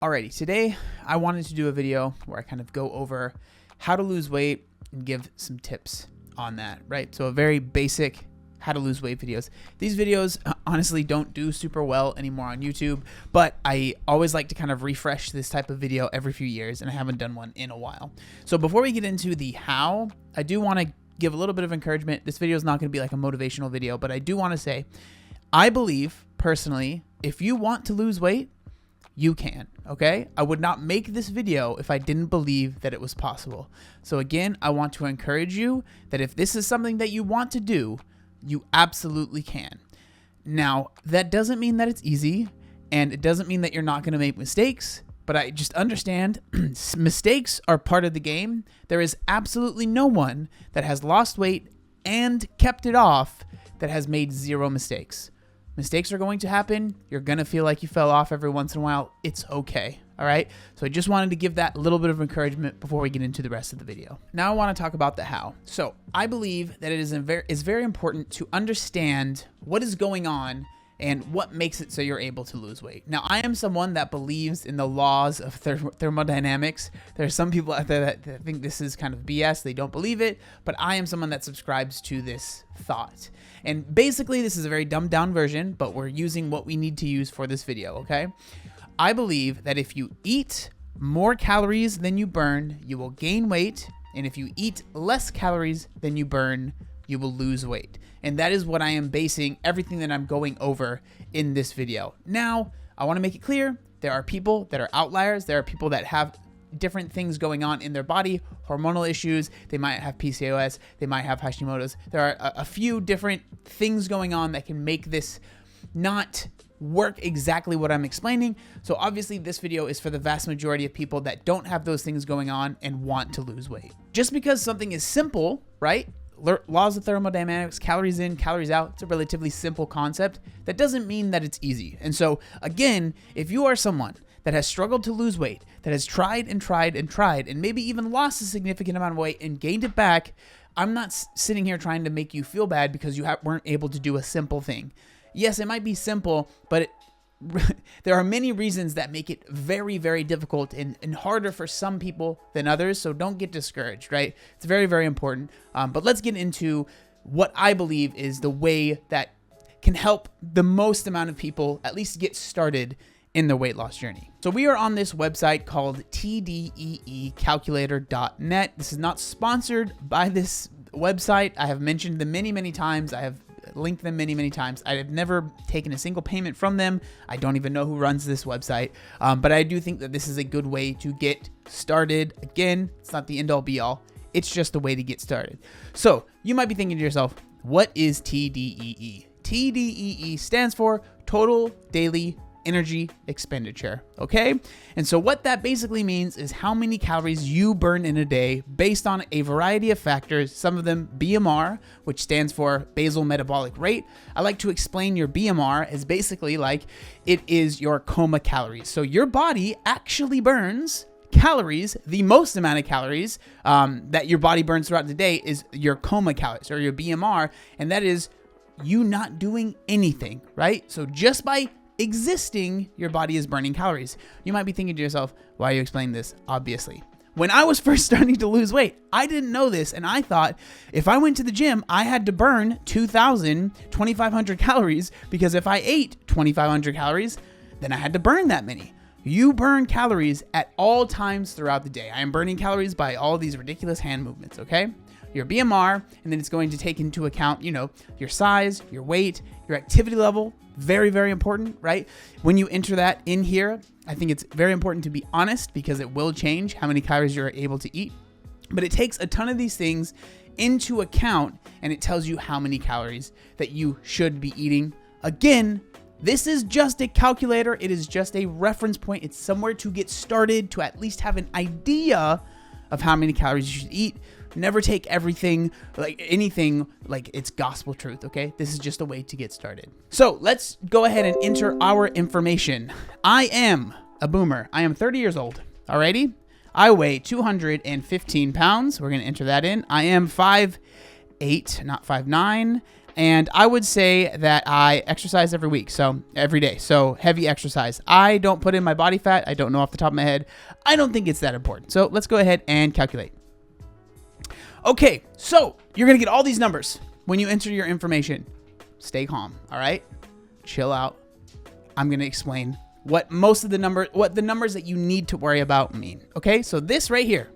Alrighty, today I wanted to do a video where I kind of go over how to lose weight and give some tips on that, right? So a very basic how to lose weight videos. These videos honestly don't do super well anymore on YouTube, but I always like to kind of refresh this type of video every few years, and I haven't done one in a while. So before we get into the how, I do want to give a little bit of encouragement. This video is not going to be like a motivational video, but I do want to say, I believe personally, if you want to lose weight, you can, okay? I would not make this video if I didn't believe that it was possible. So again, I want to encourage you that if this is something that you want to do, you absolutely can. Now, that doesn't mean that it's easy, and it doesn't mean that you're not going to make mistakes, but I just understand mistakes are part of the game. There is absolutely no one that has lost weight and kept it off that has made zero mistakes. Mistakes are going to happen. You're going to feel like you fell off every once in a while. It's okay. All right. So I just wanted to give that little bit of encouragement before we get into the rest of the video. Now I want to talk about the how. So I believe that it is very important to understand what is going on and what makes it so you're able to lose weight. Now, I am someone that believes in the laws of thermodynamics. There are some people out there that think this is kind of BS. They don't believe it, but I am someone that subscribes to this thought. And basically, this is a very dumbed down version, but we're using what we need to use for this video, okay? I believe that if you eat more calories than you burn, you will gain weight. And if you eat less calories than you burn, you will lose weight. And that is what I am basing everything that I'm going over in this video. Now, I want to make it clear, there are people that are outliers. There are people that have different things going on in their body, hormonal issues. They might have PCOS. They might have Hashimoto's. There are a few different things going on that can make this not work exactly what I'm explaining. So obviously this video is for the vast majority of people that don't have those things going on and want to lose weight. Just because something is simple, right? Laws of thermodynamics, calories in, calories out. It's a relatively simple concept. That doesn't mean that it's easy. And so again, if you are someone that has struggled to lose weight, that has tried and tried and tried, and maybe even lost a significant amount of weight and gained it back, I'm not sitting here trying to make you feel bad because you weren't able to do a simple thing. Yes, it might be simple, but there are many reasons that make it very, very difficult and harder for some people than others. So don't get discouraged, right? It's very, very important. But let's get into what I believe is the way that can help the most amount of people at least get started in their weight loss journey. So we are on this website called TDE Calculator.net. This is not sponsored by this website. I have mentioned them many, many times. I have linked them many, many times. I have never taken a single payment from them. I don't even know who runs this website. But I do think that this is a good way to get started. Again, it's not the end all be all. It's just a way to get started. So you might be thinking to yourself, what is TDEE? TDEE stands for Total Daily Energy Expenditure, okay? And so what that basically means is how many calories you burn in a day based on a variety of factors, some of them BMR, which stands for basal metabolic rate. I like to explain your BMR as basically like it is your coma calories. So your body actually burns calories. The most amount of calories that your body burns throughout the day is your coma calories or your BMR, and that is you not doing anything, right? So just by existing, your body is burning calories. You might be thinking to yourself, why are you explaining this? Obviously. When I was first starting to lose weight, I didn't know this, and I thought if I went to the gym, I had to burn 2,500 calories, because if I ate 2,500 calories, then I had to burn that many. You burn calories at all times throughout the day. I am burning calories by all these ridiculous hand movements, okay? Your BMR, and then it's going to take into account, your size, your weight, your activity level. Very, very important, right? When you enter that in here, I think it's very important to be honest because it will change how many calories you're able to eat. But it takes a ton of these things into account, and it tells you how many calories that you should be eating. Again, this is just a calculator. It is just a reference point. It's somewhere to get started, to at least have an idea of how many calories you should eat. Never take anything like it's gospel truth, okay? This is just a way to get started. So let's go ahead and enter our information. I am a boomer. I am 30 years old, alrighty? I weigh 215 pounds. We're gonna enter that in. I am 5'8", not 5'9", and I would say that I exercise every week, so every day, so heavy exercise. I don't put in my body fat. I don't know off the top of my head. I don't think it's that important. So let's go ahead and calculate. Okay, so you're gonna get all these numbers when you enter your information. Stay calm, all right? Chill out. I'm gonna explain what the numbers that you need to worry about mean. Okay, so this right here,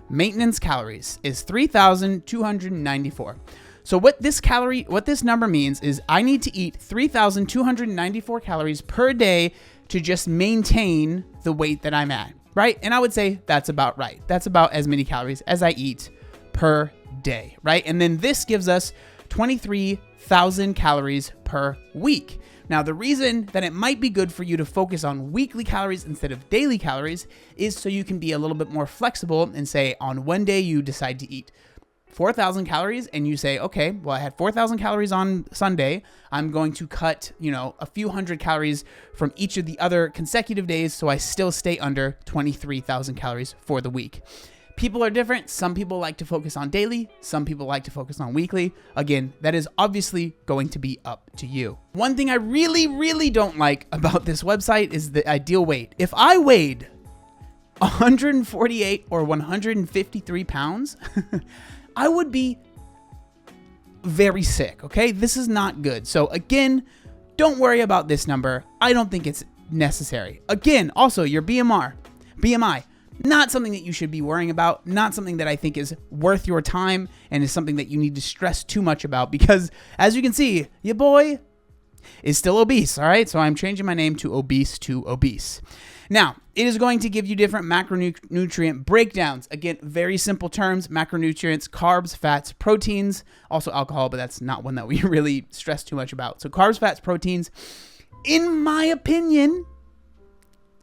maintenance calories, is 3,294. So what this number means is I need to eat 3,294 calories per day to just maintain the weight that I'm at, right? And I would say that's about right. That's about as many calories as I eat per day, right? And then this gives us 23,000 calories per week. Now, the reason that it might be good for you to focus on weekly calories instead of daily calories is so you can be a little bit more flexible and say on one day you decide to eat 4,000 calories and you say, okay, well, I had 4,000 calories on Sunday. I'm going to cut, a few hundred calories from each of the other consecutive days so I still stay under 23,000 calories for the week. People are different. Some people like to focus on daily. Some people like to focus on weekly. Again, that is obviously going to be up to you. One thing I really, really don't like about this website is the ideal weight. If I weighed 148 or 153 pounds, I would be very sick, okay? This is not good. So again, don't worry about this number. I don't think it's necessary. Again, also your BMI, not something that you should be worrying about, not something that I think is worth your time and is something that you need to stress too much about because as you can see, your boy is still obese, all right? So I'm changing my name to obese. Now, it is going to give you different macronutrient breakdowns. Again, very simple terms: macronutrients, carbs, fats, proteins, also alcohol, but that's not one that we really stress too much about. So carbs, fats, proteins. In my opinion,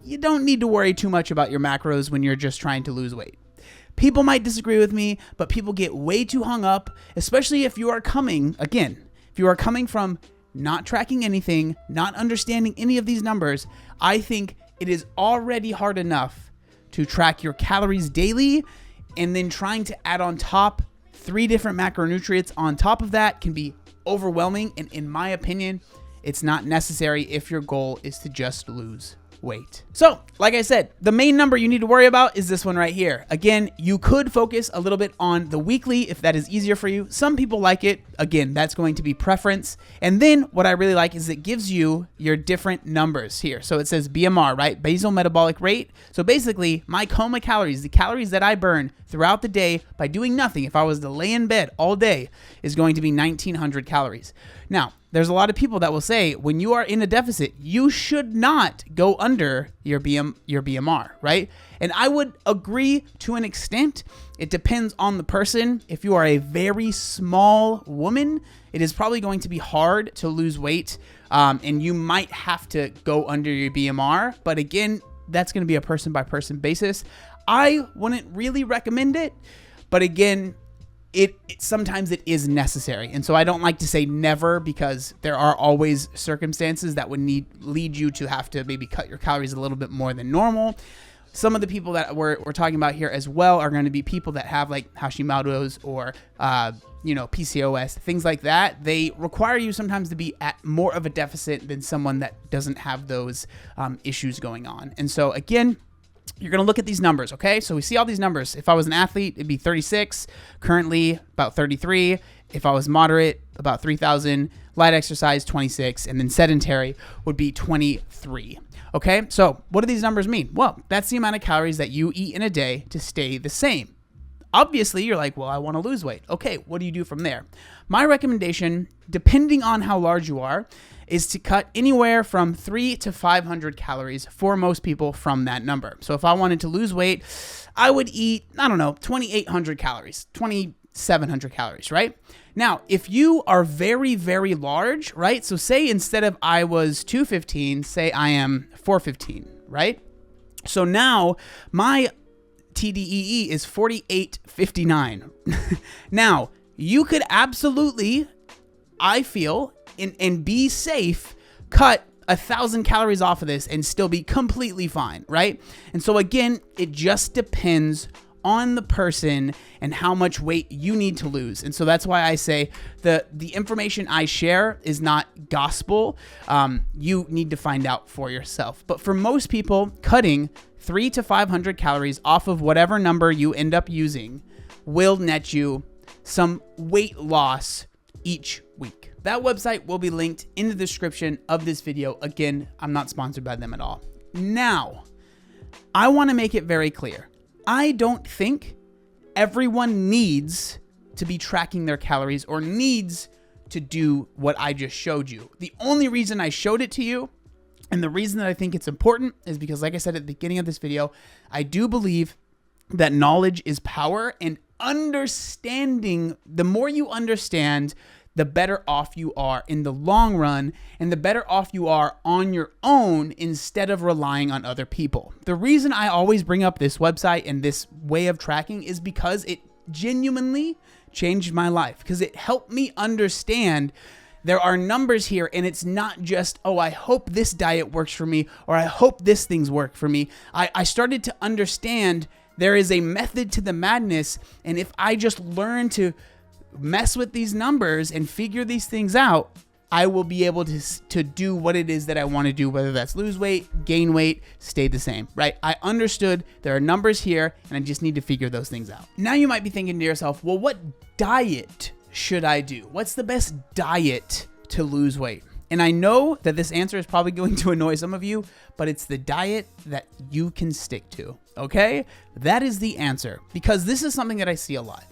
you don't need to worry too much about your macros when you're just trying to lose weight. People might disagree with me, but people get way too hung up, especially if you are coming from not tracking anything, not understanding any of these numbers. I think it is already hard enough to track your calories daily, and then trying to add on top 3 different macronutrients on top of that can be overwhelming. And in my opinion, it's not necessary if your goal is to just lose weight. So, like I said, the main number you need to worry about is this one right here. Again, you could focus a little bit on the weekly if that is easier for you. Some people like it. Again, that's going to be preference. And then what I really like is it gives you your different numbers here. So it says BMR, right? Basal metabolic rate. So basically, my coma calories, the calories that I burn throughout the day by doing nothing, if I was to lay in bed all day, is going to be 1,900 calories. Now, there's a lot of people that will say when you are in a deficit, you should not go under your BMR, right? And I would agree to an extent. It depends on the person. If you are a very small woman, it is probably going to be hard to lose weight, and you might have to go under your BMR. But again, that's going to be a person-by-person basis. I wouldn't really recommend it, but again, sometimes it is necessary. And so I don't like to say never, because there are always circumstances that would lead you to have to maybe cut your calories a little bit more than normal. Some of the people that we're talking about here as well are going to be people that have like Hashimoto's or, PCOS, things like that. They require you sometimes to be at more of a deficit than someone that doesn't have those issues going on. And so again, you're going to look at these numbers, okay? So we see all these numbers. If I was an athlete, it'd be 36, currently about 33. If I was moderate, about 3,000, light exercise, 26, and then sedentary would be 23, okay? So what do these numbers mean? Well, that's the amount of calories that you eat in a day to stay the same. Obviously, you're like, well, I want to lose weight. Okay, what do you do from there? My recommendation, depending on how large you are, is to cut anywhere from 300 to 500 calories for most people from that number. So if I wanted to lose weight, I would eat, 2,800 calories, 2,700 calories, right? Now, if you are very, very large, right? So say instead of I was 215, say I am 415, right? So now my TDEE is 4859. Now, you could absolutely, I feel, and be safe, cut 1,000 calories off of this and still be completely fine, right? And so again, it just depends on the person and how much weight you need to lose. And so that's why I say the information I share is not gospel. You need to find out for yourself. But for most people, cutting 300 to 500 calories off of whatever number you end up using will net you some weight loss each week. That website will be linked in the description of this video. Again, I'm not sponsored by them at all. Now, I want to make it very clear. I don't think everyone needs to be tracking their calories or needs to do what I just showed you. The only reason I showed it to you and the reason that I think it's important is because, like I said at the beginning of this video, I do believe that knowledge is power, and understanding, the more you understand, the better off you are in the long run, and the better off you are on your own instead of relying on other people. The reason I always bring up this website and this way of tracking is because it genuinely changed my life, because it helped me understand there are numbers here, and it's not just, oh, I hope this diet works for me, or I hope this thing's work for me. I started to understand there is a method to the madness, and if I just learn to mess with these numbers and figure these things out, I will be able to do what it is that I want to do, whether that's lose weight, gain weight, stay the same, right? I understood there are numbers here, and I just need to figure those things out. Now you might be thinking to yourself, well, what diet should I do? What's the best diet to lose weight? And I know that this answer is probably going to annoy some of you, but it's the diet that you can stick to, okay? That is the answer, because this is something that I see a lot.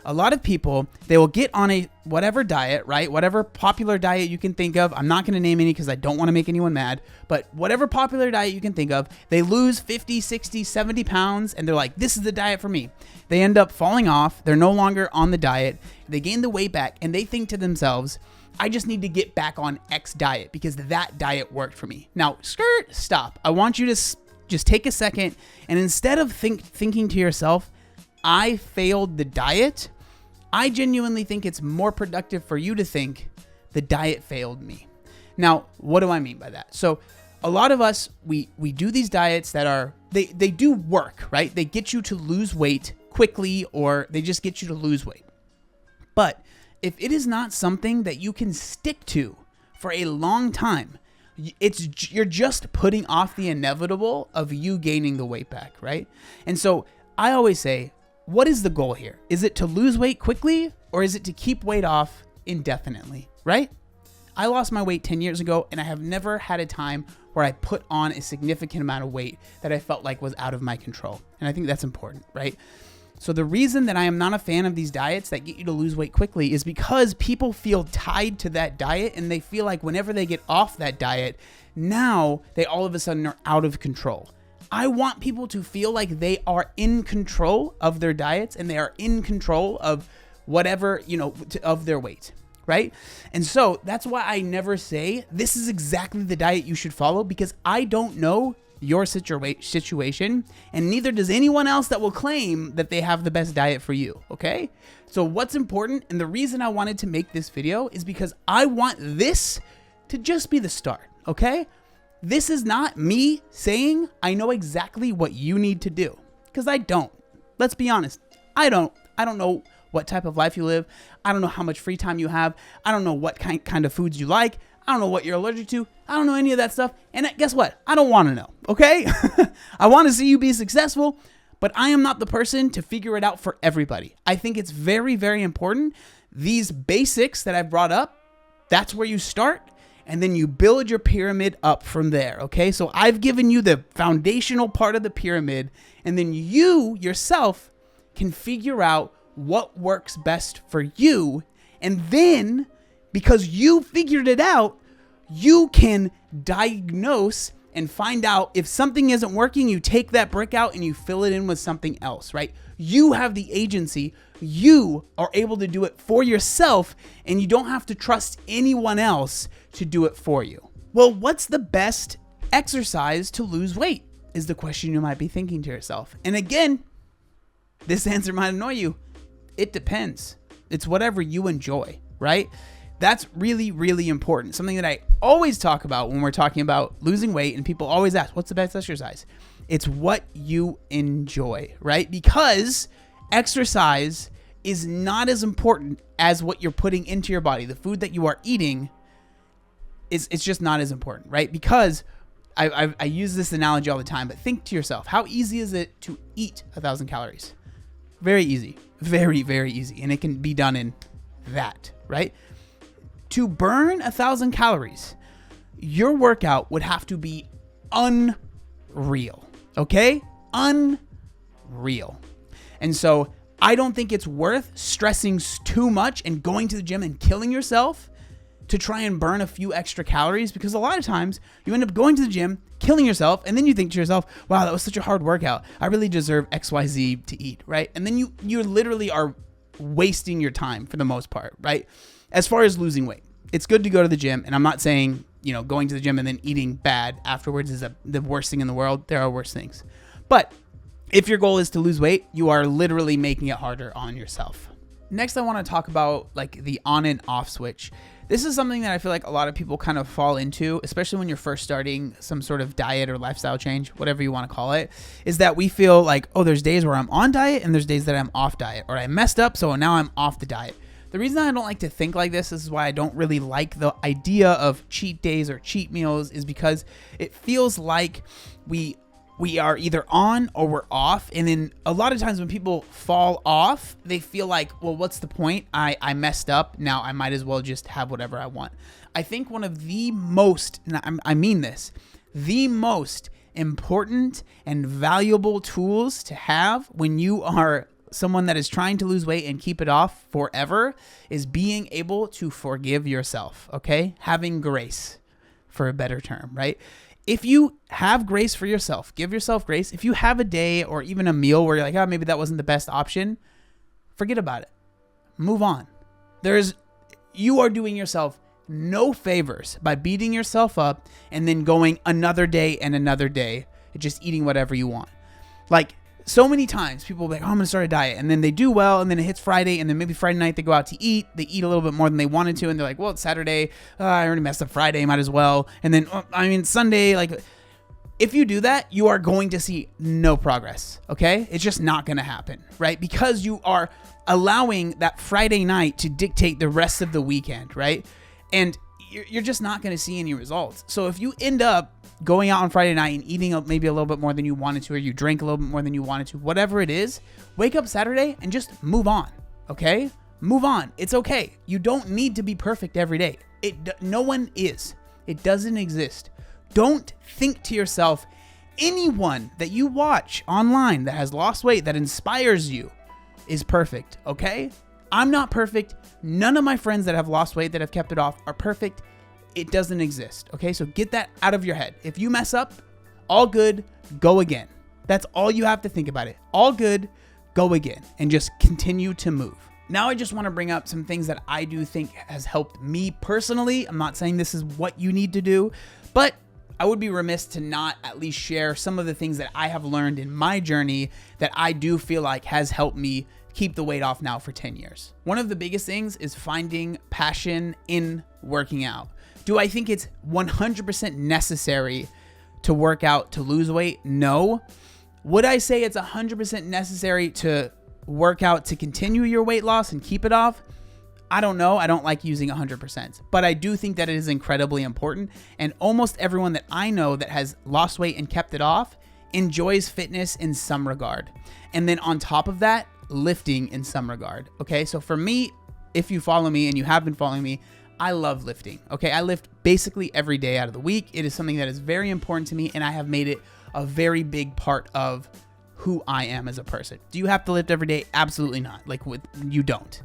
A lot of people, they will get on a whatever diet, right? Whatever popular diet you can think of. I'm not going to name any because I don't want to make anyone mad, but whatever popular diet you can think of, they lose 50, 60, 70 pounds, and they're like, this is the diet for me. They end up falling off. They're no longer on the diet. They gain the weight back, and they think to themselves, I just need to get back on X diet because that diet worked for me. Now, stop. I want you to just take a second, and instead of thinking to yourself, I failed the diet, I genuinely think it's more productive for you to think the diet failed me. Now, what do I mean by that? So a lot of us, we do these diets that are, they do work, right? They get you to lose weight quickly, or they just get you to lose weight. But if it is not something that you can stick to for a long time, you're just putting off the inevitable of you gaining the weight back, right? And so I always say, what is the goal here? Is it to lose weight quickly, or is it to keep weight off indefinitely, right? I lost my weight 10 years ago, and I have never had a time where I put on a significant amount of weight that I felt like was out of my control. And I think that's important, right? So the reason that I am not a fan of these diets that get you to lose weight quickly is because people feel tied to that diet, and they feel like whenever they get off that diet, now they all of a sudden are out of control. I want people to feel like they are in control of their diets, and they are in control of whatever, of their weight, right? And so that's why I never say this is exactly the diet you should follow, because I don't know your situation, and neither does anyone else that will claim that they have the best diet for you, okay? So what's important, and the reason I wanted to make this video is because I want this to just be the start, okay? This is not me saying I know exactly what you need to do, because I don't. Let's be honest. I don't know what type of life you live. I don't know how much free time you have. I don't know what kind of foods you like. I don't know what you're allergic to. I don't know any of that stuff. And guess what? I don't want to know, okay? I want to see you be successful, but I am not the person to figure it out for everybody. I think it's very, very important. These basics that I've brought up, that's where you start. And then you build your pyramid up from there, okay? So I've given you the foundational part of the pyramid, and then you yourself can figure out what works best for you. And then, because you figured it out, you can diagnose and find out if something isn't working, you take that brick out and you fill it in with something else, right? You have the agency. You are able to do it for yourself, and you don't have to trust anyone else to do it for you. Well, what's the best exercise to lose weight is the question you might be thinking to yourself. And again, this answer might annoy you. It depends. It's whatever you enjoy, right? That's really, really important. Something that I always talk about when we're talking about losing weight, and people always ask, what's the best exercise? It's what you enjoy, right? Because exercise is not as important as what you're putting into your body. The food that you are eating it's just not as important, right? Because I use this analogy all the time, but think to yourself, how easy is it to eat 1,000 calories? Very easy, very, very easy. And it can be done in that, right? To burn 1,000 calories, your workout would have to be unreal, okay? Unreal. And so I don't think it's worth stressing too much and going to the gym and killing yourself to try and burn a few extra calories, because a lot of times you end up going to the gym, killing yourself, and then you think to yourself, wow, that was such a hard workout. I really deserve XYZ to eat, right? And then you literally are wasting your time for the most part, right? As far as losing weight, it's good to go to the gym, and I'm not saying, going to the gym and then eating bad afterwards is the worst thing in the world. There are worse things. But if your goal is to lose weight, you are literally making it harder on yourself. Next, I want to talk about like the on and off switch. This is something that I feel like a lot of people kind of fall into, especially when you're first starting some sort of diet or lifestyle change, whatever you want to call it, is that we feel like, oh, there's days where I'm on diet and there's days that I'm off diet, or I messed up, so now I'm off the diet. The reason I don't like to think like this is why I don't really like the idea of cheat days or cheat meals, is because it feels like we are either on or we're off. And then a lot of times when people fall off, they feel like, well, what's the point? I messed up. Now I might as well just have whatever I want. I think one of the most, and I mean this, the most important and valuable tools to have when you are someone that is trying to lose weight and keep it off forever is being able to forgive yourself, okay? Having grace, for a better term, right? If you have grace for yourself, give yourself grace. If you have a day or even a meal where you're like, oh, maybe that wasn't the best option, forget about it. Move on. You are doing yourself no favors by beating yourself up and then going another day and just eating whatever you want. Like, so many times people will be like, oh, I'm going to start a diet. And then they do well. And then it hits Friday. And then maybe Friday night they go out to eat. They eat a little bit more than they wanted to. And they're like, well, it's Saturday. I already messed up Friday. Might as well. And then, Sunday, like, if you do that, you are going to see no progress. Okay. It's just not going to happen, right? Because you are allowing that Friday night to dictate the rest of the weekend, right? And you're just not going to see any results. So if you end up going out on Friday night and eating maybe a little bit more than you wanted to, or you drank a little bit more than you wanted to, whatever it is, wake up Saturday and just move on, okay? Move on. It's okay. You don't need to be perfect every day. No one is. It doesn't exist. Don't think to yourself, anyone that you watch online that has lost weight, that inspires you, is perfect, okay? I'm not perfect. None of my friends that have lost weight, that have kept it off, are perfect. It doesn't exist, okay? So get that out of your head. If you mess up, all good, go again. That's all you have to think about it. All good, go again, and just continue to move. Now I just want to bring up some things that I do think has helped me personally. I'm not saying this is what you need to do, but I would be remiss to not at least share some of the things that I have learned in my journey that I do feel like has helped me keep the weight off now for 10 years. One of the biggest things is finding passion in working out. Do I think it's 100% necessary to work out to lose weight? No. Would I say it's 100% necessary to work out to continue your weight loss and keep it off? I don't know. I don't like using 100%, but I do think that it is incredibly important. And almost everyone that I know that has lost weight and kept it off enjoys fitness in some regard. And then on top of that, lifting in some regard. Okay. So for me, if you follow me and you have been following me, I love lifting. Okay. I lift basically every day out of the week. It is something that is very important to me, and I have made it a very big part of who I am as a person. Do you have to lift every day? Absolutely not. You don't.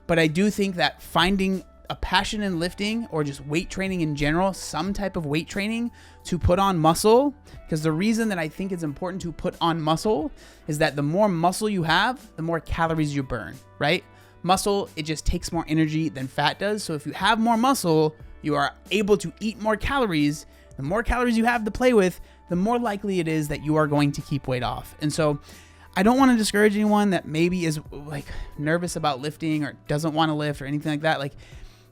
But I do think that finding a passion in lifting, or just weight training in general, some type of weight training to put on muscle, because the reason that I think it's important to put on muscle is that the more muscle you have, the more calories you burn, right? Muscle, it just takes more energy than fat does. So if you have more muscle, you are able to eat more calories. The more calories you have to play with, the more likely it is that you are going to keep weight off. And so I don't want to discourage anyone that maybe is like nervous about lifting or doesn't want to lift or anything like that. Like,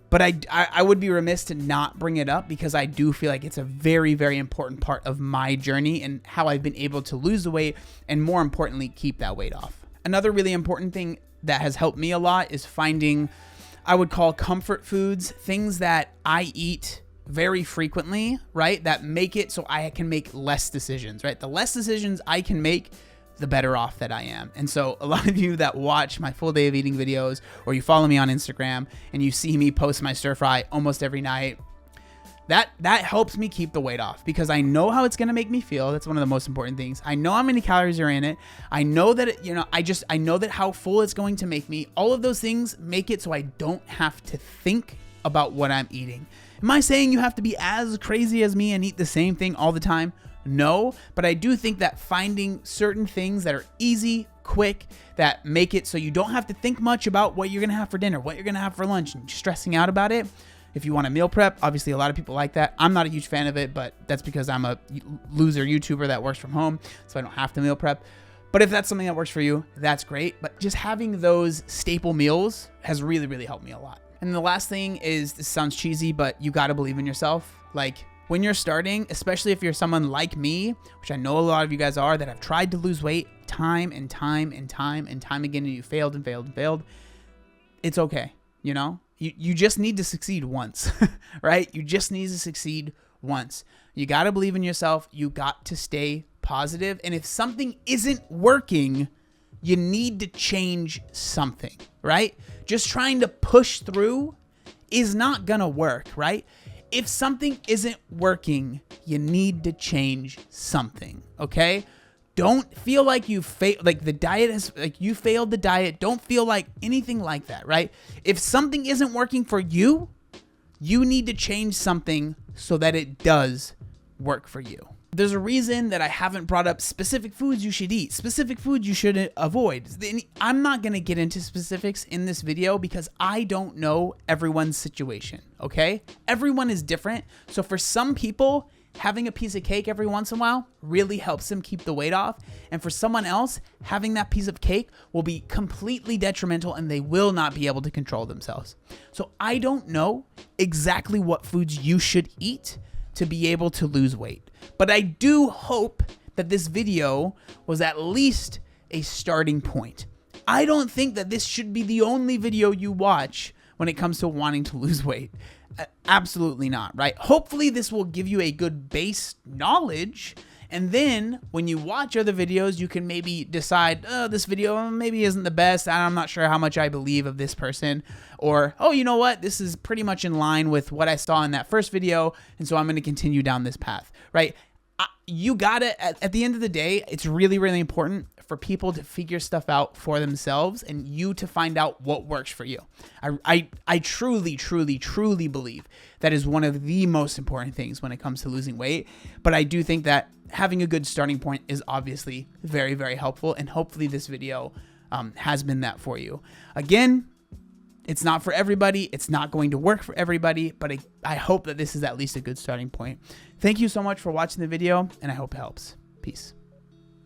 But I would be remiss to not bring it up because I do feel like it's a very, very important part of my journey and how I've been able to lose the weight and, more importantly, keep that weight off. Another really important thing that has helped me a lot is finding, I would call, comfort foods, things that I eat very frequently, right? That make it so I can make less decisions, right? The less decisions I can make, the better off that I am. And so a lot of you that watch my full day of eating videos, or you follow me on Instagram and you see me post my stir fry almost every night, that helps me keep the weight off because I know how it's going to make me feel. That's one of the most important things. I know how many calories are in it. I know that, I know that how full it's going to make me. All of those things make it so I don't have to think about what I'm eating. Am I saying you have to be as crazy as me and eat the same thing all the time? No, but I do think that finding certain things that are easy, quick, that make it so you don't have to think much about what you're going to have for dinner, what you're going to have for lunch, and stressing out about it. If you want to meal prep, obviously a lot of people like that. I'm not a huge fan of it, but that's because I'm a loser YouTuber that works from home, so I don't have to meal prep. But if that's something that works for you, that's great. But just having those staple meals has really, really helped me a lot. And the last thing is, this sounds cheesy, but you got to believe in yourself. Like, when you're starting, especially if you're someone like me, which I know a lot of you guys are, that have tried to lose weight time and time and time and time again, and you failed and failed and failed, it's okay. You just need to succeed once, right? You just need to succeed once. You got to believe in yourself. You got to stay positive. And if something isn't working, you need to change something, right? Just trying to push through is not going to work, right? If something isn't working, you need to change something, okay? Don't feel like you failed, like the diet has, like you failed the diet. Don't feel like anything like that, right? If something isn't working for you, you need to change something so that it does work for you. There's a reason that I haven't brought up specific foods you should eat, specific foods you should avoid. I'm not going to get into specifics in this video because I don't know everyone's situation, okay? Everyone is different. So for some people, having a piece of cake every once in a while really helps them keep the weight off. And for someone else, having that piece of cake will be completely detrimental and they will not be able to control themselves. So I don't know exactly what foods you should eat to be able to lose weight. But I do hope that this video was at least a starting point. I don't think that this should be the only video you watch when it comes to wanting to lose weight. Absolutely not, right? Hopefully this will give you a good base knowledge. And then when you watch other videos, you can maybe decide, oh, this video maybe isn't the best. I'm not sure how much I believe of this person. Or, oh, you know what? This is pretty much in line with what I saw in that first video. And so I'm going to continue down this path, right? You got it. At the end of the day, it's really, really important for people to figure stuff out for themselves and you to find out what works for you. I truly, truly, truly believe that is one of the most important things when it comes to losing weight. But I do think that having a good starting point is obviously very, very helpful. And hopefully this video has been that for you. Again, it's not for everybody. It's not going to work for everybody, but I hope that this is at least a good starting point. Thank you so much for watching the video, and I hope it helps. Peace.